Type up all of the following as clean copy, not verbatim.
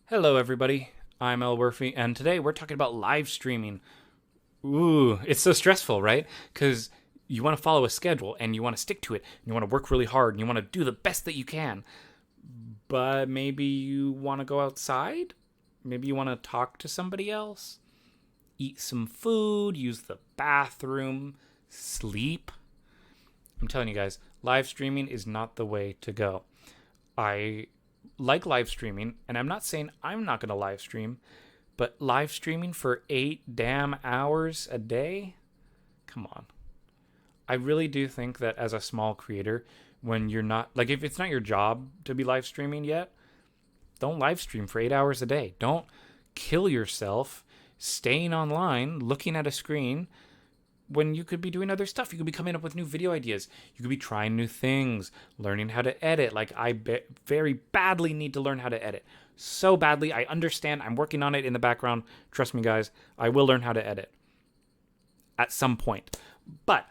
Hello, everybody. I'm Elwirfy, and today we're talking about live streaming. Ooh, it's so stressful, right? Because you want to follow a schedule and you want to stick to it, and you want to work really hard, and you want to do the best that you can. But maybe you want to go outside? Maybe you want to talk to somebody else? Eat some food, use the bathroom, sleep? I'm telling you guys, live streaming is not the way to go. I like live streaming, and I'm not saying I'm not going to live stream, but live streaming for 8 damn hours a day? Come on. I really do think that as a small creator, when you're not, like, if it's not your job to be live streaming yet, don't live stream for 8 hours a day. Don't kill yourself staying online, looking at a screen, when you could be doing other stuff. You could be coming up with new video ideas. You could be trying new things, learning how to edit. Like, very badly need to learn how to edit. So badly. I understand. I'm working on it in the background. Trust me, guys. I will learn how to edit at some point. But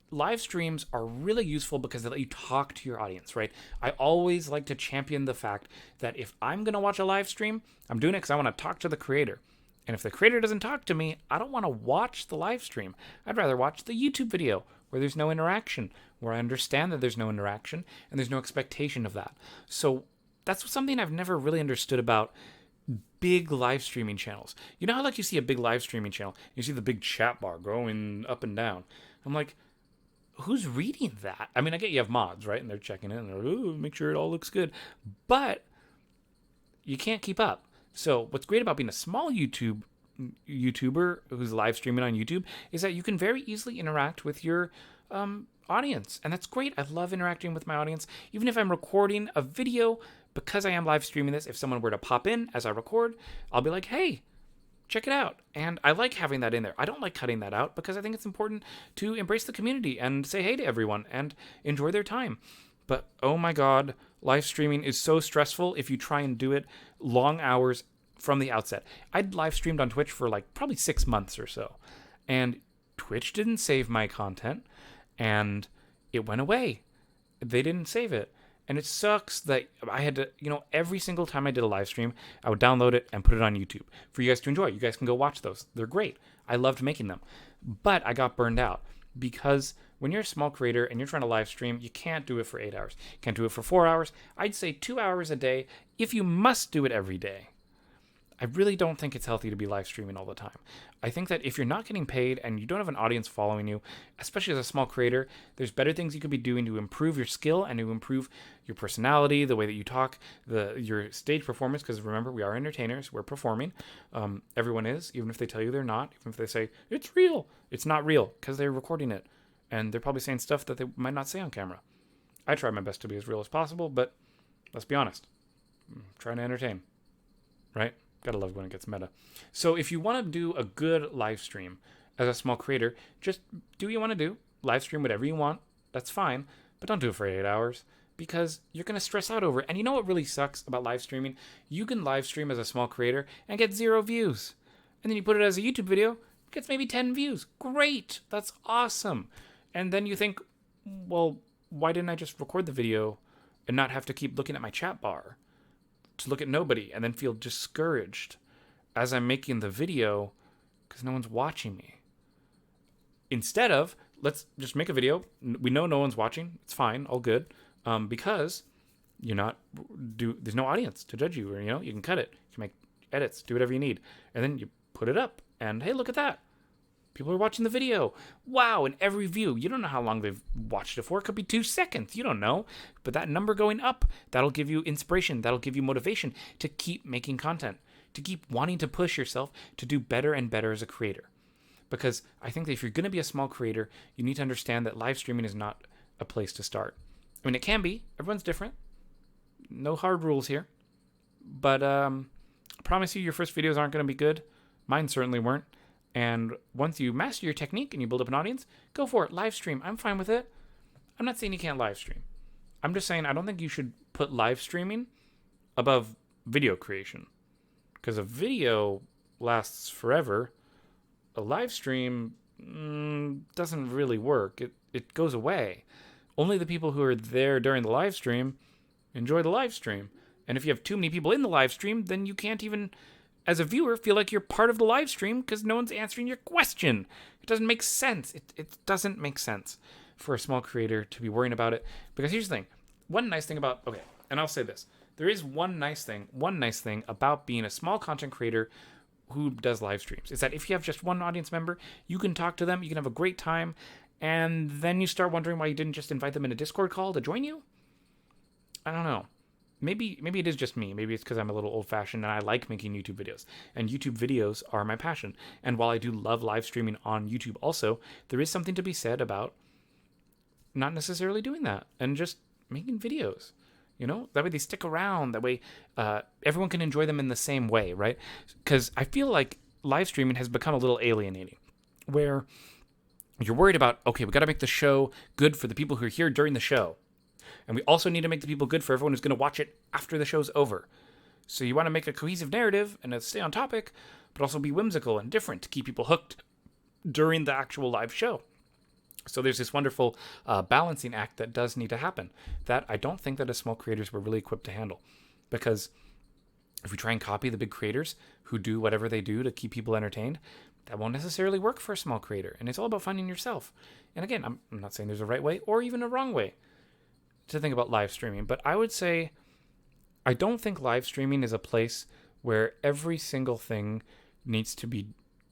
live streams are really useful because they let you talk to your audience, right? I always like to champion the fact that if I'm going to watch a live stream, I'm doing it because I want to talk to the creator. And if the creator doesn't talk to me, I don't want to watch the live stream. I'd rather watch the YouTube video where there's no interaction, where I understand that there's no interaction and there's no expectation of that. So that's something I've never really understood about big live streaming channels. You know how, like, you see a big live streaming channel, you see the big chat bar going up and down. I'm like, who's reading that? I mean, I get you have mods, right? And they're checking in and they're, ooh, make sure it all looks good. But you can't keep up. So what's great about being a small YouTuber who's live streaming on YouTube is that you can very easily interact with your audience. And that's great. I love interacting with my audience. Even if I'm recording a video, because I am live streaming this, if someone were to pop in as I record, I'll be like, hey, check it out. And I like having that in there. I don't like cutting that out because I think it's important to embrace the community and say hey to everyone and enjoy their time. But oh my God, live streaming is so stressful if you try and do it long hours from the outset. I'd live streamed on Twitch for like probably 6 months or so. And Twitch didn't save my content and it went away. They didn't save it. And it sucks that I had to, every single time I did a live stream, I would download it and put it on YouTube for you guys to enjoy. You guys can go watch those. They're great. I loved making them. But I got burned out because when you're a small creator and you're trying to live stream, you can't do it for 8 hours. You can't do it for 4 hours. I'd say 2 hours a day if you must do it every day. I really don't think it's healthy to be live streaming all the time. I think that if you're not getting paid and you don't have an audience following you, especially as a small creator, there's better things you could be doing to improve your skill and to improve your personality, the way that you talk, your stage performance. Because remember, we are entertainers. We're performing. Everyone is, even if they tell you they're not. Even if they say, it's real. It's not real because they're recording it. And they're probably saying stuff that they might not say on camera. I try my best to be as real as possible, but let's be honest. I'm trying to entertain, right? Gotta love when it gets meta. So if you want to do a good live stream as a small creator, just do what you want to do. Live stream whatever you want. That's fine. But don't do it for 8 hours because you're going to stress out over it. And you know what really sucks about live streaming? You can live stream as a small creator and get 0 views. And then you put it as a YouTube video, it gets maybe 10 views. Great. That's awesome. And then you think, well, why didn't I just record the video and not have to keep looking at my chat bar to look at nobody and then feel discouraged as I'm making the video because no one's watching me? Instead of, let's just make a video. We know no one's watching. It's fine. All good. Because there's no audience to judge you. Or, you can cut it. You can make edits. Do whatever you need. And then you put it up. And hey, look at that. People are watching the video. Wow, and every view. You don't know how long they've watched it for. It could be 2 seconds. You don't know. But that number going up, that'll give you inspiration. That'll give you motivation to keep making content, to keep wanting to push yourself to do better and better as a creator. Because I think that if you're going to be a small creator, you need to understand that live streaming is not a place to start. I mean, it can be. Everyone's different. No hard rules here. But I promise you your first videos aren't going to be good. Mine certainly weren't. And once you master your technique and you build up an audience, go for it. Live stream. I'm fine with it. I'm not saying you can't live stream. I'm just saying I don't think you should put live streaming above video creation. Because a video lasts forever. A live stream doesn't really work. It goes away. Only the people who are there during the live stream enjoy the live stream. And if you have too many people in the live stream, then you can't even, as a viewer, feel like you're part of the live stream because no one's answering your question. It doesn't make sense. It doesn't make sense for a small creator to be worrying about it. Because here's the thing. One nice thing about, okay, and I'll say this. There is one nice thing about being a small content creator who does live streams. Is that if you have just one audience member, you can talk to them, you can have a great time, and then you start wondering why you didn't just invite them in a Discord call to join you? I don't know. Maybe it is just me. Maybe it's because I'm a little old-fashioned and I like making YouTube videos. And YouTube videos are my passion. And while I do love live streaming on YouTube also, there is something to be said about not necessarily doing that and just making videos. You know, that way they stick around. That way everyone can enjoy them in the same way, right? Because I feel like live streaming has become a little alienating, where you're worried about, okay, we got to make the show good for the people who are here during the show. And we also need to make the people good for everyone who's going to watch it after the show's over. So you want to make a cohesive narrative and stay on topic, but also be whimsical and different to keep people hooked during the actual live show. So there's this wonderful balancing act that does need to happen that I don't think that as small creators we're really equipped to handle. Because if we try and copy the big creators who do whatever they do to keep people entertained, that won't necessarily work for a small creator. And it's all about finding yourself. And again, I'm not saying there's a right way or even a wrong way to think about live streaming, but I would say I don't think live streaming is a place where every single thing needs to be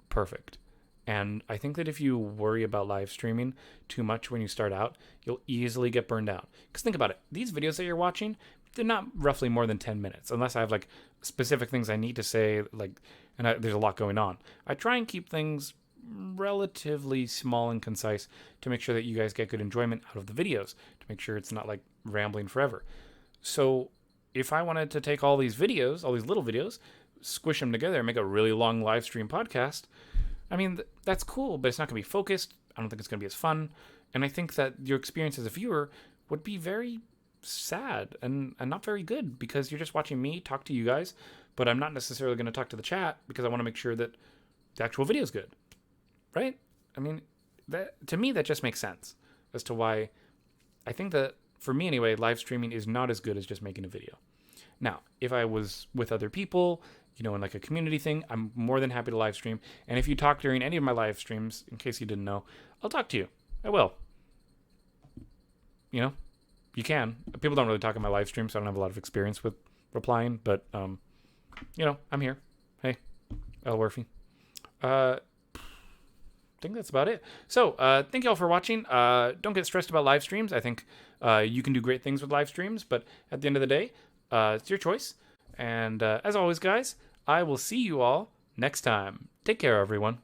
perfect. And I think that if you worry about live streaming too much when you start out, you'll easily get burned out. Because think about it. These videos that you're watching, they're not roughly more than 10 minutes, unless I have like specific things I need to say, there's a lot going on. I try and keep things relatively small and concise to make sure that you guys get good enjoyment out of the videos, to make sure it's not like rambling forever. So if I wanted to take all these videos, all these little videos, squish them together and make a really long live stream podcast, I mean, that's cool, but it's not going to be focused. I don't think it's going to be as fun. And I think that your experience as a viewer would be very sad and not very good, because you're just watching me talk to you guys, but I'm not necessarily going to talk to the chat because I want to make sure that the actual video is good. Right? I mean, that to me, that just makes sense as to why I think that, for me anyway, live streaming is not as good as just making a video. Now, if I was with other people, you know, in like a community thing, I'm more than happy to live stream. And if you talk during any of my live streams, in case you didn't know, I'll talk to you. I will. You know, you can. People don't really talk in my live stream, so I don't have a lot of experience with replying, but, you know, I'm here. Hey, Elwirfy. I think that's about it. So, thank you all for watching. Don't get stressed about live streams. I think you can do great things with live streams, but at the end of the day, it's your choice. And as always, guys, I will see you all next time. Take care, everyone.